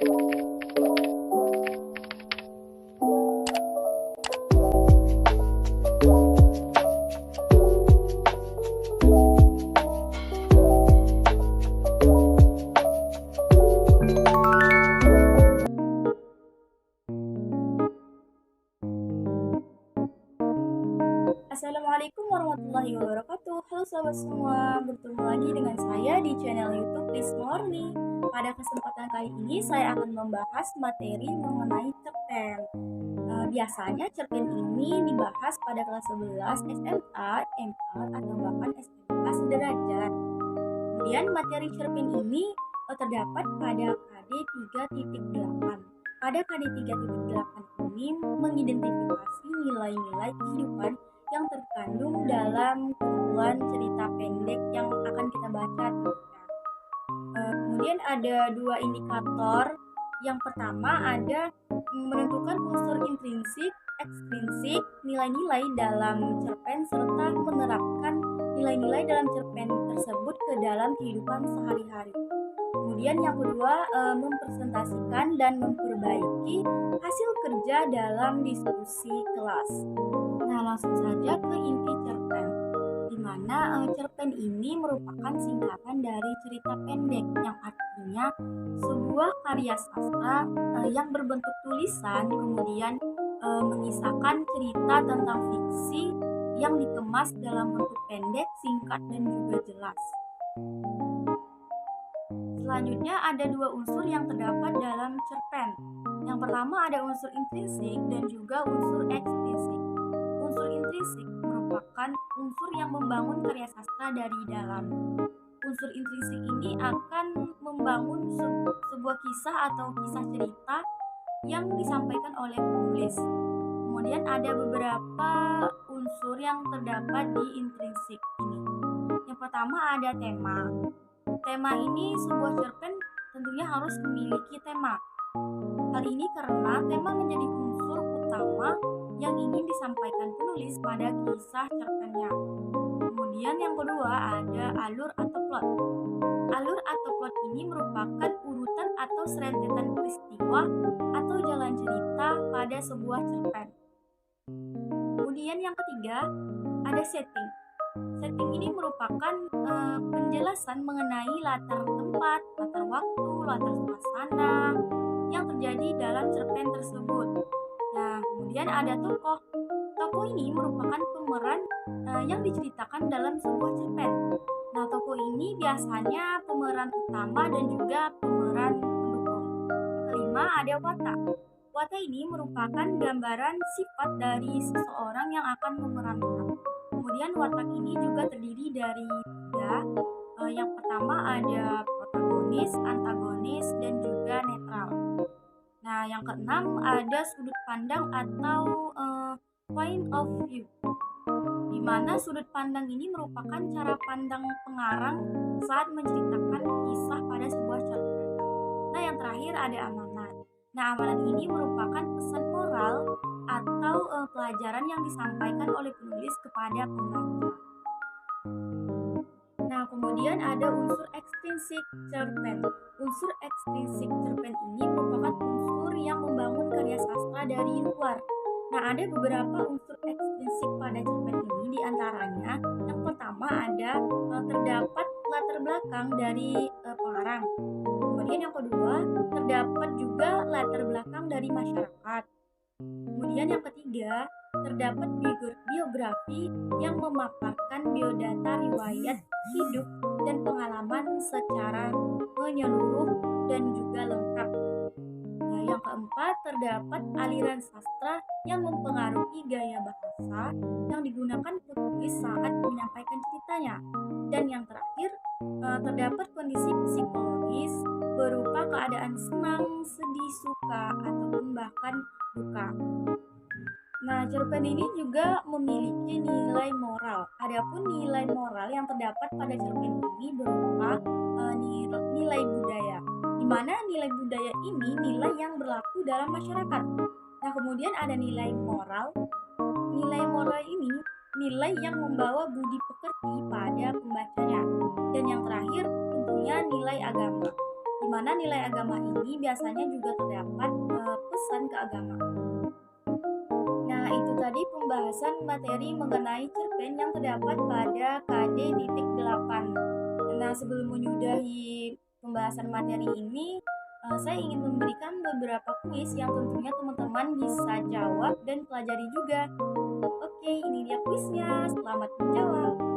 Assalamualaikum warahmatullahi wabarakatuh. Halo sahabat semua, bertemu lagi dengan saya di channel YouTube Please Morning. Pada kesempatan kali ini saya akan membahas materi mengenai cerpen. Biasanya cerpen ini dibahas pada kelas 11 SMA, MA, atau bahkan SMK sederajat. Kemudian materi cerpen ini terdapat pada KD 3.8. Pada KD 3.8 ini mengidentifikasi nilai-nilai kehidupan yang terkandung dalam kumpulan cerita pendek yang akan kita baca tentunya. Kemudian ada dua indikator. Yang pertama ada menentukan unsur intrinsik, ekstrinsik, nilai-nilai dalam cerpen serta menerapkan nilai-nilai dalam cerpen tersebut ke dalam kehidupan sehari-hari. Kemudian yang kedua, mempresentasikan dan memperbaiki hasil kerja dalam diskusi kelas. Nah, langsung saja ke inti cerpen, di mana cerpen ini merupakan singkatan dari cerita pendek yang artinya sebuah karya sastra yang berbentuk tulisan, kemudian mengisahkan cerita tentang fiksi yang dikemas dalam bentuk pendek, singkat, dan juga jelas. Selanjutnya ada dua unsur yang terdapat dalam cerpen. Yang pertama ada unsur intrinsik dan juga unsur ekstrinsik. Unsur intrinsik merupakan unsur yang membangun karya sastra dari dalam. Unsur intrinsik ini akan membangun sebuah kisah atau kisah cerita yang disampaikan oleh penulis. Kemudian ada beberapa unsur yang terdapat di intrinsik ini. Yang pertama ada tema. Tema ini sebuah cerpen tentunya harus memiliki tema. Hal ini karena tema menjadi unsur utama yang ingin disampaikan penulis pada kisah cerpennya. Kemudian yang kedua ada alur atau plot. Alur atau plot ini merupakan urutan atau serentetan peristiwa atau jalan cerita pada sebuah cerpen. Kemudian yang ketiga ada setting. Setting ini merupakan penjelasan mengenai latar tempat, latar waktu, latar suasana yang terjadi dalam cerpen tersebut. Nah, kemudian ada tokoh. Tokoh ini merupakan pemeran yang diceritakan dalam sebuah cerpen. Nah, tokoh ini biasanya pemeran utama dan juga pemeran pendukung. Kelima ada watak. Watak ini merupakan gambaran sifat dari seseorang yang akan memerankan. Kemudian watak ini juga terdiri dari tiga. Yang pertama ada protagonis, antagonis, dan juga netral. Nah, yang keenam ada sudut pandang atau point of view, di mana sudut pandang ini merupakan cara pandang pengarang saat menceritakan kisah pada sebuah cerpen. Nah, yang terakhir ada amanat. Nah, amanat ini merupakan pesan moral atau pelajaran yang disampaikan oleh penulis kepada pembaca. Nah, kemudian ada unsur ekstrinsik cerpen. Unsur ekstrinsik cerpen ini merupakan unsur yang membangun karya sastra dari luar. Nah, ada beberapa unsur ekstrinsik pada cerpen ini, diantaranya yang pertama ada terdapat latar belakang dari pengarang. Kemudian yang kedua terdapat juga latar belakang dari masyarakat. Kemudian yang ketiga terdapat biografi yang memaparkan biodata riwayat hidup dan pengalaman secara menyeluruh dan juga lengkap. Nah, yang keempat terdapat aliran sastra yang mempengaruhi gaya bahasa yang digunakan penulis saat menyampaikan ceritanya. Dan yang terakhir terdapat kondisi psikologis berupa keadaan senang, sedih, suka, ataupun bahkan duka. Nah, cerpen ini juga memiliki nilai moral. Adapun nilai moral yang terdapat pada cerpen ini berupa nilai budaya, di mana nilai budaya ini nilai yang berlaku dalam masyarakat. Nah, kemudian ada nilai moral. Nilai moral ini nilai yang membawa budi pekerti pada pembacanya. Dan yang terakhir tentunya nilai agama, di mana mana nilai agama ini biasanya juga terdapat pesan keagamaan. Nah, itu tadi pembahasan materi mengenai cerpen yang terdapat pada KD.8. Nah, sebelum menyudahi pembahasan materi ini, saya ingin memberikan beberapa kuis yang tentunya teman-teman bisa jawab dan pelajari juga. Oke, ini dia kuisnya. Selamat menjawab.